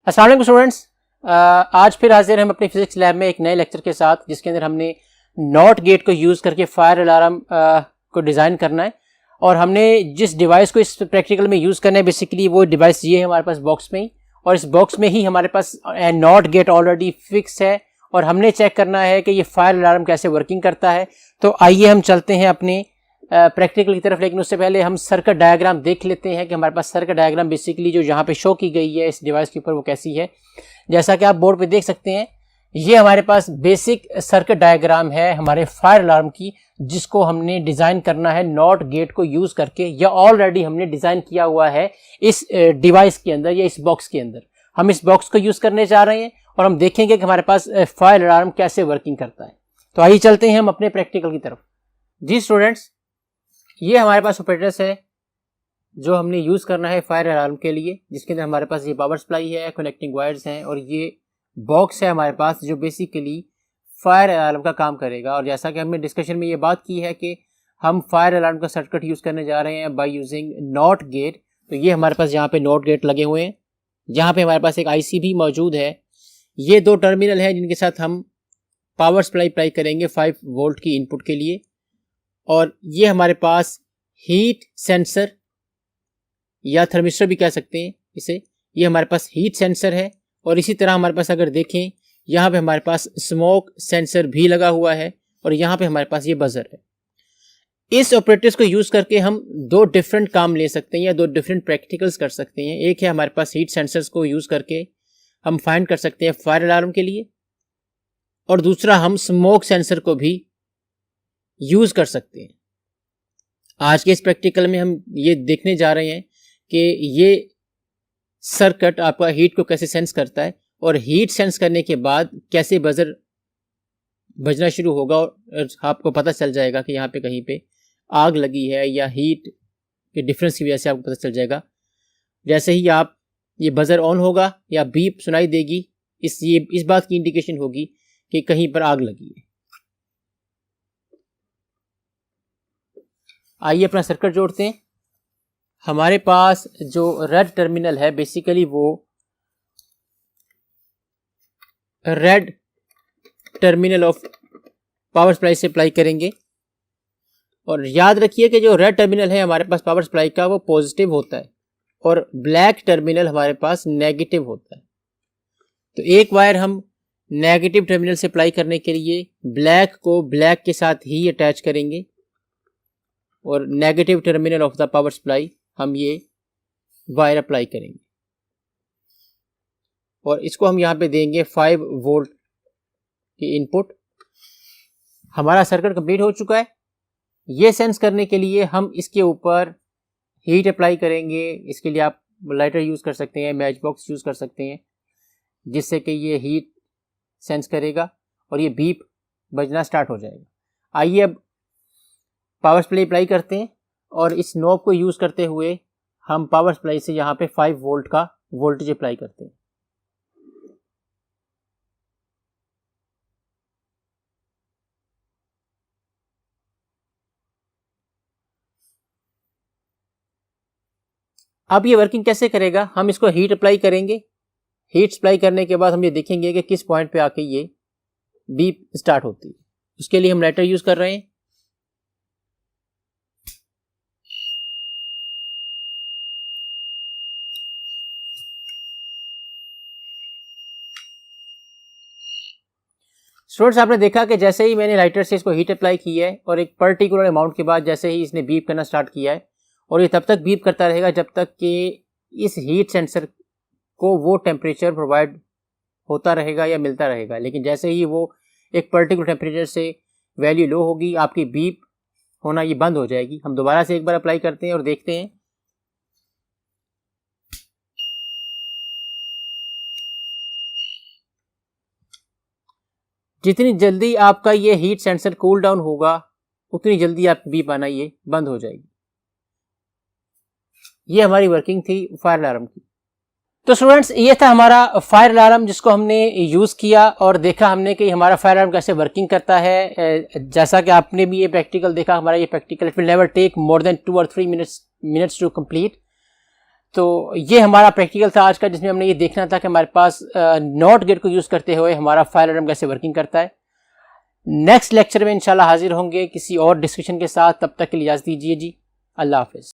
अस्सलाम वालेकुम स्टूडेंट्स। आज फिर हाजिर हम अपनी फिजिक्स लैब में एक नए लेक्चर के साथ, जिसके अंदर हमने नॉट गेट को यूज़ करके फायर अलार्म को डिज़ाइन करना है। और हमने जिस डिवाइस को इस प्रैक्टिकल में यूज़ करना है, बेसिकली वो डिवाइस ये है हमारे पास बॉक्स में ही। और इस बॉक्स में ही हमारे पास नॉट गेट ऑलरेडी फिक्स है और हमने चेक करना है कि ये फायर अलार्म कैसे वर्किंग करता है। तो आइए हम चलते हैं अपने प्रैक्टिकल की तरफ, लेकिन उससे पहले हम सर्किट डायग्राम देख लेते हैं कि हमारे पास सर्किट डायग्राम बेसिकली जो यहाँ पे शो की गई है इस डिवाइस के ऊपर वो कैसी है। जैसा कि आप बोर्ड पे देख सकते हैं, ये हमारे पास बेसिक सर्किट डायग्राम है हमारे फायर अलार्म की, जिसको हमने डिज़ाइन करना है नॉट गेट को यूज़ करके, या ऑलरेडी हमने डिज़ाइन किया हुआ है इस डिवाइस के अंदर या इस बॉक्स के अंदर। हम इस बॉक्स को यूज़ करने जा रहे हैं और हम देखेंगे कि हमारे पास फायर अलार्म कैसे वर्किंग करता है। तो आइए चलते हैं हम अपने प्रैक्टिकल की तरफ। जी स्टूडेंट्स, ये हमारे पास ऑपरेटर्स है जो हमने यूज़ करना है फायर अलार्म के लिए, जिसके अंदर हमारे पास ये पावर सप्लाई है, कनेक्टिंग वायर्स हैं और ये बॉक्स है हमारे पास जो बेसिकली फायर अलार्म का काम करेगा। और जैसा कि हमने डिस्कशन में ये बात की है कि हम फायर अलार्म का सर्किट यूज़ करने जा रहे हैं बाय यूजिंग नॉट गेट। तो ये हमारे पास यहाँ पे नॉट गेट लगे हुए हैं, यहाँ पे हमारे पास एक आईसी भी मौजूद है। ये दो टर्मिनल हैं जिनके साथ हम पावर सप्लाई अप्लाई करेंगे 5 वोल्ट की इनपुट के लिए। और ये हमारे पास हीट सेंसर या थर्मिस्टर भी कह सकते हैं इसे, ये हमारे पास हीट सेंसर है। और इसी तरह हमारे पास अगर देखें, यहाँ पे हमारे पास स्मोक सेंसर भी लगा हुआ है और यहाँ पे हमारे पास ये बजर है। इस ऑपरेटर्स को यूज़ करके हम दो डिफरेंट काम ले सकते हैं या दो डिफरेंट प्रैक्टिकल्स कर सकते हैं। एक है हमारे पास हीट सेंसर्स को यूज़ करके हम फाइंड कर सकते हैं फायर अलार्म के लिए, और दूसरा हम स्मोक सेंसर को भी यूज़ कर सकते हैं। आज के इस प्रैक्टिकल में हम ये देखने जा रहे हैं कि ये सर्किट आपका हीट को कैसे सेंस करता है और हीट सेंस करने के बाद कैसे बजर बजना शुरू होगा और आपको पता चल जाएगा कि यहाँ पे कहीं पे आग लगी है या हीट के डिफरेंस की वजह से आपको पता चल जाएगा। जैसे ही आप ये बजर ऑन होगा या बीप सुनाई देगी, इस बात की इंडिकेशन होगी कि कहीं पर आग लगी है। आइए अपना सर्किट जोड़ते हैं। हमारे पास जो रेड टर्मिनल है, बेसिकली वो red terminal of power supply से अप्लाई करेंगे। और याद रखिए कि जो रेड टर्मिनल है हमारे पास पावर सप्लाई का, वो पॉजिटिव होता है और ब्लैक टर्मिनल हमारे पास नेगेटिव होता है। तो एक वायर हम नेगेटिव टर्मिनल से अप्लाई करने के लिए ब्लैक को ब्लैक के साथ ही अटैच करेंगे और negative terminal of the power supply हम ये वायर अप्लाई करेंगे और इसको हम यहाँ पे देंगे 5 वोल्ट की इनपुट। हमारा सर्किट कंप्लीट हो चुका है। ये सेंस करने के लिए हम इसके ऊपर हीट अप्लाई करेंगे। इसके लिए आप लाइटर यूज़ कर सकते हैं, मैच बॉक्स यूज़ कर सकते हैं, जिससे कि ये हीट सेंस करेगा और ये बीप बजना स्टार्ट हो जाएगा। आइए अब पावर सप्लाई अप्लाई करते हैं और इस नॉब को यूज़ करते हुए हम पावर सप्लाई से यहाँ पे 5 वोल्ट का वोल्टेज अप्लाई करते हैं। अब ये वर्किंग कैसे करेगा, हम इसको हीट अप्लाई करेंगे। हीट अप्लाई करने के बाद हम ये देखेंगे कि किस पॉइंट पे आके ये बीप स्टार्ट होती है। उसके लिए हम लाइटर यूज़ कर रहे हैं। स्टूडेंट्स, आपने देखा कि जैसे ही मैंने लाइटर से इसको हीट अप्लाई की है और एक पर्टिकुलर अमाउंट के बाद जैसे ही इसने बीप करना स्टार्ट किया है, और ये तब तक बीप करता रहेगा जब तक कि इस हीट सेंसर को वो टेम्परेचर प्रोवाइड होता रहेगा या मिलता रहेगा। लेकिन जैसे ही वो एक पर्टिकुलर टेम्परेचर से वैल्यू लो होगी, आपकी बीप होना ये बंद हो जाएगी। हम दोबारा से एक बार अप्लाई करते हैं और देखते हैं। जितनी जल्दी आपका ये हीट सेंसर कूल डाउन होगा, उतनी जल्दी आपकी बीप आना ये बंद हो जाएगी। ये हमारी वर्किंग थी फायर अलार्म की। तो स्टूडेंट्स, ये था हमारा फायर अलार्म जिसको हमने यूज़ किया और देखा हमने कि हमारा फायर अलार्म कैसे वर्किंग करता है। जैसा कि आपने भी ये प्रैक्टिकल देखा, हमारा ये practical it will never take more than 2 और 3 मिनट्स टू कंप्लीट। तो ये हमारा प्रैक्टिकल था आज का, जिसमें हमने ये देखना था कि हमारे पास नॉट गेट को यूज़ करते हुए हमारा फायर अलार्म कैसे वर्किंग करता है। नेक्स्ट लेक्चर में इंशाल्लाह हाजिर होंगे किसी और डिस्कशन के साथ। तब तक के लिए इजाज़त दीजिए जी, अल्लाह हाफिज़।